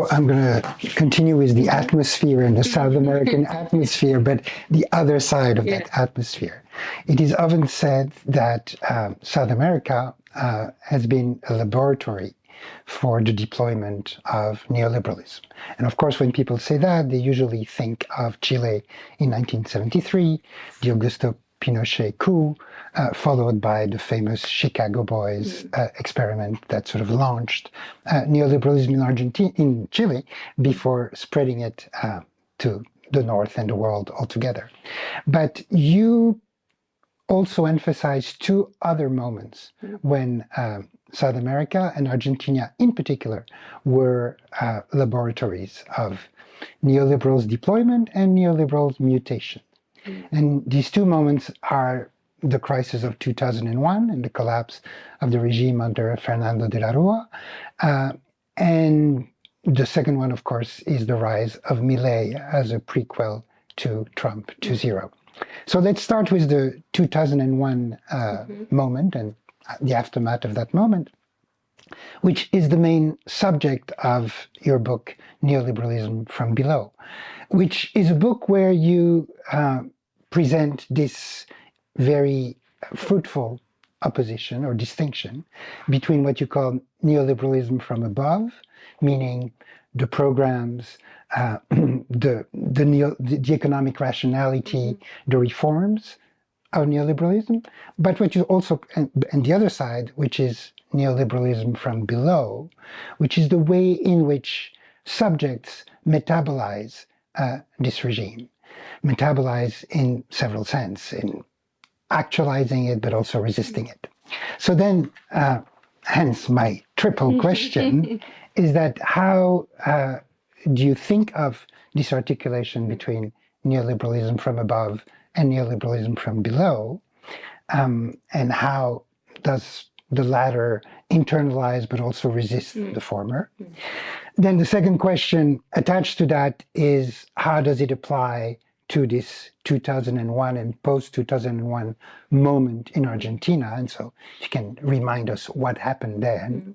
So I'm going to continue with the atmosphere and the South American atmosphere, but the other side of that atmosphere. It is often said that South America has been a laboratory for the deployment of neoliberalism. And of course, when people say that, they usually think of Chile in 1973, the Augusto Pinochet coup, followed by the famous Chicago Boys experiment that sort of launched neoliberalism in Argentina, in Chile, before spreading it to the North and the world altogether. But you also emphasize two other moments when South America and Argentina in particular were laboratories of neoliberals deployment and neoliberals mutation. And these two moments are the crisis of 2001 and the collapse of the regime under Fernando de la Rúa. And the second one, of course, is the rise of Milei as a prequel to Trump 2.0. So let's start with the 2001 moment and the aftermath of that moment, which is the main subject of your book, Neoliberalism from Below, which is a book where you present this very fruitful opposition or distinction between what you call neoliberalism from above, meaning the programs, the economic rationality, the reforms of neoliberalism, but what you also, and the other side, which is neoliberalism from below, which is the way in which subjects metabolize this regime. Metabolize in several senses, in actualizing it, but also resisting it. So then, hence my triple question, is that how do you think of this articulation between neoliberalism from above and neoliberalism from below, and how does the latter internalize but also resist the former? Then the second question attached to that is, how does it apply to this 2001 and post-2001 moment in Argentina? And so you can remind us what happened then.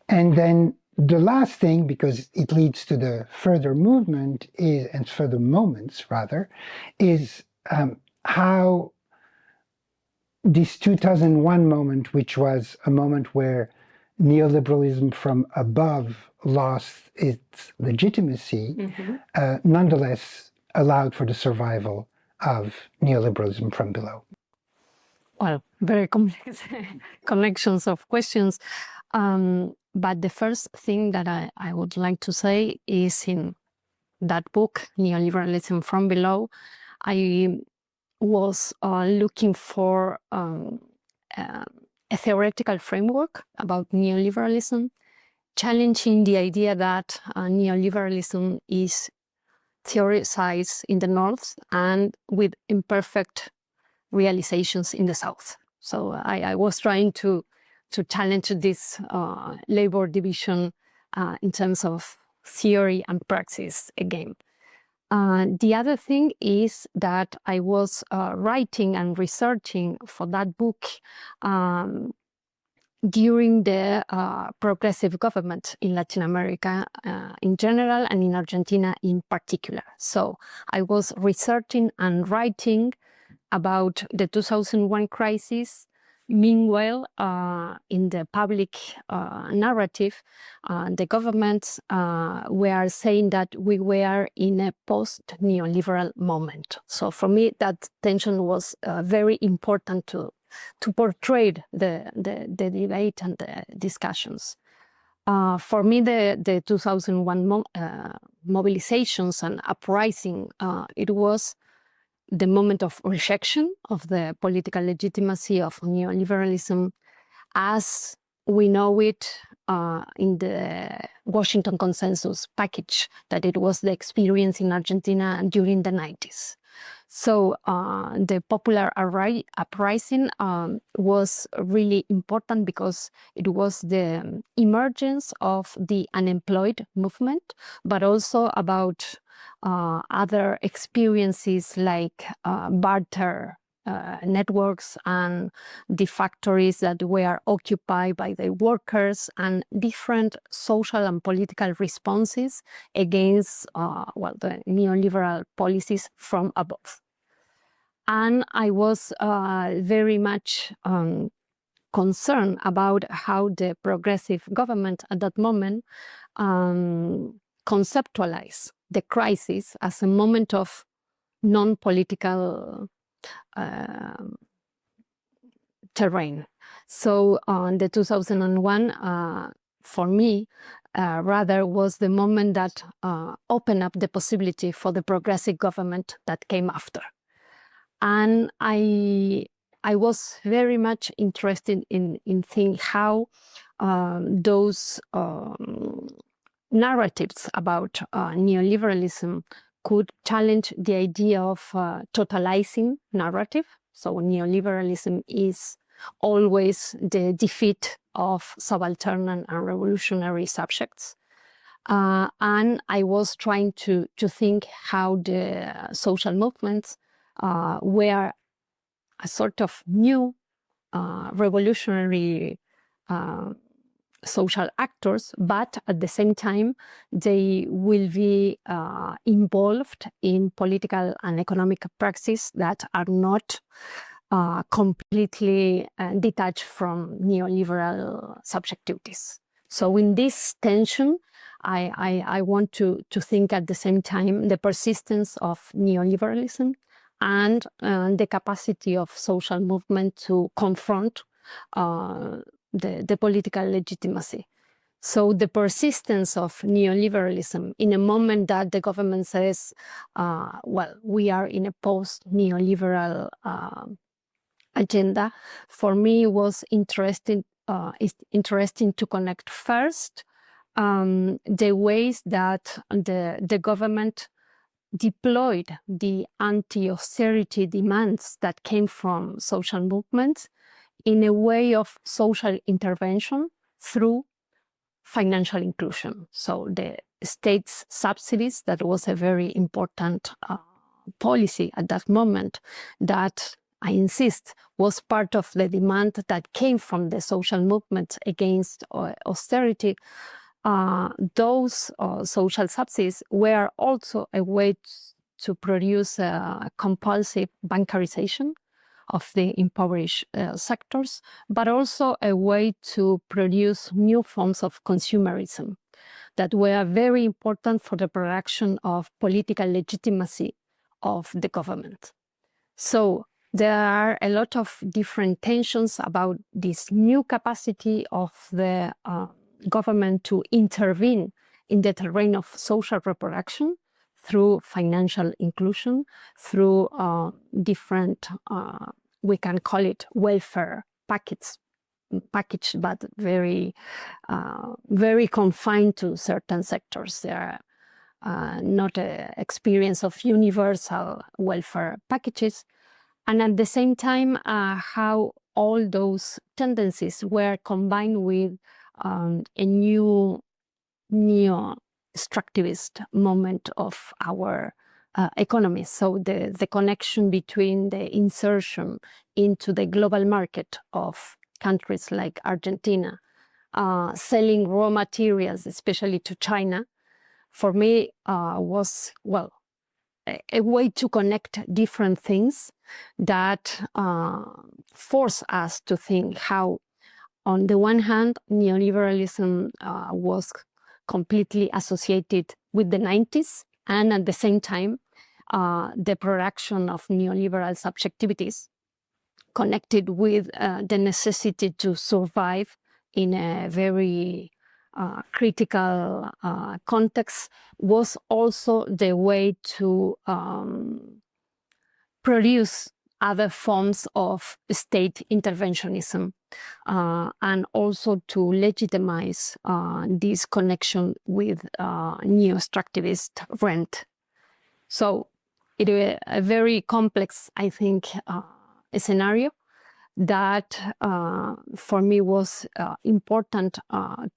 And then the last thing, because it leads to the further movement is, and further moments rather, is how this 2001 moment, which was a moment where neoliberalism from above lost its legitimacy, nonetheless allowed for the survival of neoliberalism from below. Well, very complex connections of questions. But the first thing that I would like to say is, in that book, Neoliberalism from Below, I was looking for a theoretical framework about neoliberalism, challenging the idea that neoliberalism is theorized in the North and with imperfect realizations in the South. So I was trying to challenge this labor division in terms of theory and praxis again. The other thing is that I was writing and researching for that book during the progressive government in Latin America in general and in Argentina in particular. So I was researching and writing about the 2001 crisis. Meanwhile, in the public narrative, the governments were saying that we were in a post-neoliberal moment. So for me, that tension was very important to portray the debate and the discussions. For me, the 2001 mobilizations and uprising, it was the moment of rejection of the political legitimacy of neoliberalism as we know it in the Washington Consensus package, that it was the experience in Argentina during the 90s. So the popular uprising was really important because it was the emergence of the unemployed movement, but also about other experiences like barter networks and the factories that were occupied by the workers, and different social and political responses against the neoliberal policies from above. And I was very much concerned about how the progressive government at that moment conceptualized the crisis as a moment of non-political terrain. So in the 2001, for me, rather was the moment that opened up the possibility for the progressive government that came after. And I was very much interested in seeing how those narratives about neoliberalism could challenge the idea of totalizing narrative. So neoliberalism is always the defeat of subaltern and revolutionary subjects. And I was trying to think how the social movements were a sort of new revolutionary social actors, but at the same time, they will be involved in political and economic practices that are not completely detached from neoliberal subjectivities. So in this tension, I want to think at the same time the persistence of neoliberalism and the capacity of social movement to confront the political legitimacy. So the persistence of neoliberalism in a moment that the government says, we are in a post-neoliberal agenda, for me was interesting to connect first the ways that the government deployed the anti-austerity demands that came from social movements in a way of social intervention through financial inclusion. So the state's subsidies, that was a very important policy at that moment, that I insist was part of the demand that came from the social movement against austerity. Those social subsidies were also a way to produce a compulsive bancarization of the impoverished sectors, but also a way to produce new forms of consumerism that were very important for the production of political legitimacy of the government. So there are a lot of different tensions about this new capacity of the government to intervene in the terrain of social reproduction through financial inclusion, through different, we can call it welfare package, but very, very confined to certain sectors. There are not an experience of universal welfare packages. And at the same time, how all those tendencies were combined with a new neo-extractivist moment of our economy. So the connection between the insertion into the global market of countries like Argentina, selling raw materials, especially to China, for me was, a way to connect different things that force us to think how, on the one hand, neoliberalism was completely associated with the 90s, and at the same time, the production of neoliberal subjectivities connected with the necessity to survive in a very critical context was also the way to produce other forms of state interventionism and also to legitimize this connection with neo-extractivist rent. So it is a very complex, I think, scenario that for me was important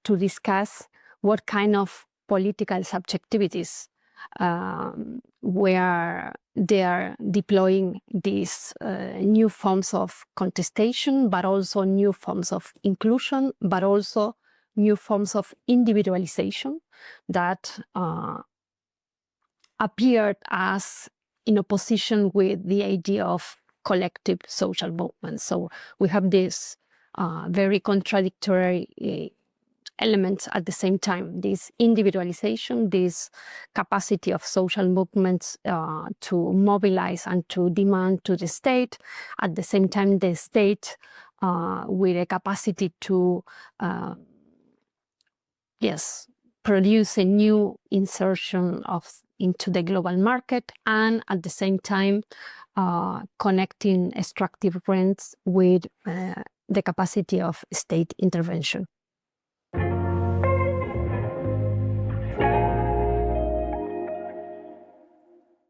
to discuss what kind of political subjectivities where they are deploying these new forms of contestation, but also new forms of inclusion, but also new forms of individualization that appeared as in opposition with the idea of collective social movements. So we have this very contradictory elements at the same time, this individualization, this capacity of social movements to mobilize and to demand to the state, at the same time the state with a capacity to produce a new insertion into the global market, and at the same time connecting extractive rents with the capacity of state intervention.